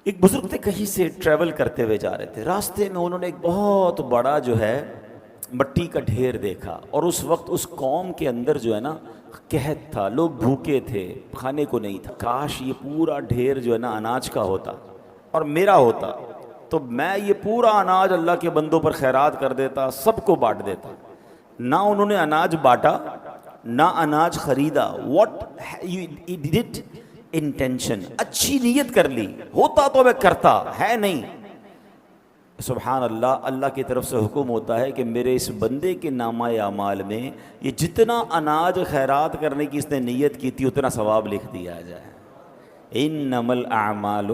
ایک بزرگ تھے، کہیں سے ٹریول کرتے ہوئے جا رہے تھے، راستے میں انہوں نے ایک بہت بڑا جو ہے مٹی کا ڈھیر دیکھا، اور اس وقت اس قوم کے اندر جو ہے نا قحط تھا، لوگ بھوکے تھے، کھانے کو نہیں تھا۔ کاش یہ پورا ڈھیر جو ہے نا اناج کا ہوتا اور میرا ہوتا، تو میں یہ پورا اناج اللہ کے بندوں پر خیرات کر دیتا، سب کو بانٹ دیتا۔ نہ انہوں نے اناج بانٹا، نہ اناج خریدا۔ واٹ ڈیڈ انٹینشن، اچھی نیت کر لی، ہوتا تو میں کرتا، ہے نہیں۔ سبحان اللہ، اللہ کی طرف سے حکم ہوتا ہے کہ میرے اس بندے کے نامہ اعمال میں یہ جتنا اناج خیرات کرنے کی اس نے نیت کی تھی اتنا ثواب لکھ دیا جائے۔ انما الاعمال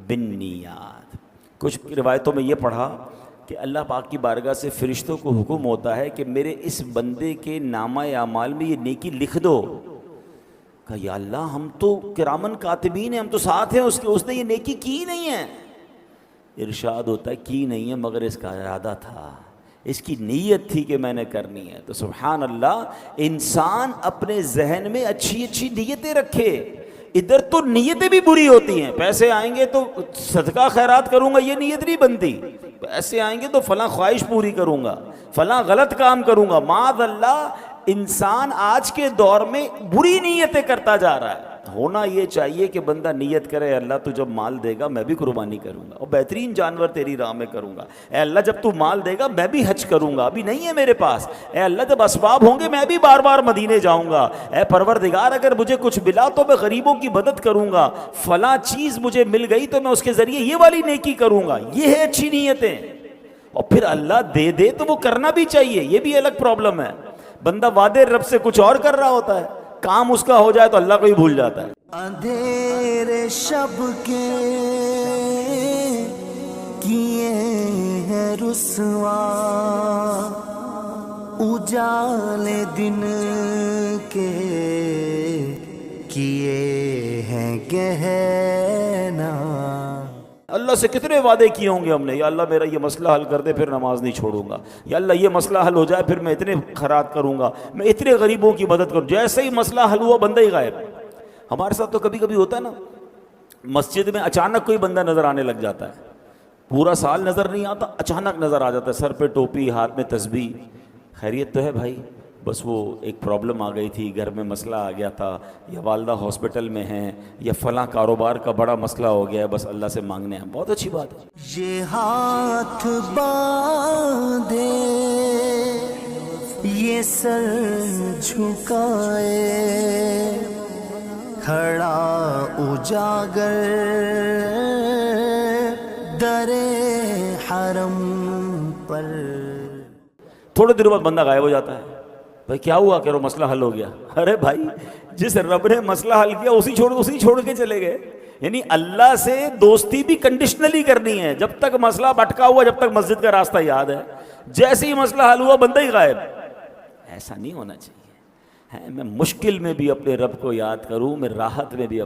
بالنیات۔ کچھ روایتوں میں یہ پڑھا کہ اللہ پاک کی بارگاہ سے فرشتوں کو حکم ہوتا ہے کہ میرے اس بندے کے نامہ اعمال میں یہ نیکی لکھ دو۔ کہا یا اللہ، ہم تو کرامن کاتبین ہیں، ہم تو ساتھ ہیں اس کے، اس نے یہ نیکی کی نہیں ہے۔ ارشاد ہوتا ہے کی نہیں ہے، مگر اس کا ارادہ تھا، اس کی نیت تھی کہ میں نے کرنی ہے۔ تو سبحان اللہ، انسان اپنے ذہن میں اچھی اچھی نیتیں رکھے۔ ادھر تو نیتیں بھی بری ہوتی ہیں، پیسے آئیں گے تو صدقہ خیرات کروں گا، یہ نیت نہیں بنتی۔ پیسے آئیں گے تو فلاں خواہش پوری کروں گا، فلاں غلط کام کروں گا۔ معاذ اللہ، انسان آج کے دور میں بری نیتیں کرتا جا رہا ہے۔ ہونا یہ چاہیے کہ بندہ نیت کرے، اللہ تو جب مال دے گا میں بھی قربانی کروں گا اور بہترین جانور تیری راہ میں کروں گا۔ اے اللہ، جب تو مال دے گا میں بھی حج کروں گا، ابھی نہیں ہے میرے پاس۔ اے اللہ، جب اسباب ہوں گے میں بھی بار بار مدینے جاؤں گا۔ اے پروردگار، اگر مجھے کچھ ملا تو میں غریبوں کی مدد کروں گا، فلاں چیز مجھے مل گئی تو میں اس کے ذریعے یہ والی نیکی کروں گا۔ یہ ہے اچھی نیتیں۔ اور پھر اللہ دے دے تو وہ کرنا بھی چاہیے، یہ بھی الگ پرابلم ہے۔ بندہ وعدے رب سے کچھ اور کر رہا ہوتا ہے، کام اس کا ہو جائے تو اللہ کو ہی بھول جاتا ہے۔ اندھیرے شب کے کیے ہیں رسوا، اجالے دن کے کیے ہیں گہنا۔ اللہ سے کتنے وعدے کیے ہوں گے ہم نے، یا اللہ میرا یہ مسئلہ حل کر دے پھر نماز نہیں چھوڑوں گا، یا اللہ یہ مسئلہ حل ہو جائے پھر میں اتنے خیرات کروں گا، میں اتنے غریبوں کی مدد کروں۔ جیسے ہی مسئلہ حل ہوا بندہ ہی غائب۔ ہمارے ساتھ تو کبھی کبھی ہوتا ہے نا، مسجد میں اچانک کوئی بندہ نظر آنے لگ جاتا ہے، پورا سال نظر نہیں آتا، اچانک نظر آ جاتا ہے، سر پہ ٹوپی، ہاتھ میں تسبیح۔ خیریت تو ہے بھائی؟ بس وہ ایک پرابلم آ گئی تھی، گھر میں مسئلہ آ گیا تھا، یا والدہ ہاسپٹل میں ہیں، یا فلاں کاروبار کا بڑا مسئلہ ہو گیا ہے، بس اللہ سے مانگنے ہیں۔ بہت اچھی بات ہے۔ یہ ہاتھ باندھے یہ سر جھکائے، کھڑا اجاگر در حرم پر۔ تھوڑے دیر بعد بندہ غائب ہو جاتا ہے۔ بھائی کیا ہوا؟ کہ وہ مسئلہ حل ہو گیا۔ ارے بھائی، جس رب نے مسئلہ حل کیا اسی چھوڑ کے چلے گئے۔ یعنی اللہ سے دوستی بھی کنڈیشنلی کرنی ہے۔ جب تک مسئلہ بھٹکا ہوا، جب تک مسجد کا راستہ یاد ہے، جیسے ہی مسئلہ حل ہوا بندہ ہی غائب۔ ایسا نہیں ہونا چاہیے۔ میں مشکل میں بھی اپنے رب کو یاد کروں، میں راحت میں بھی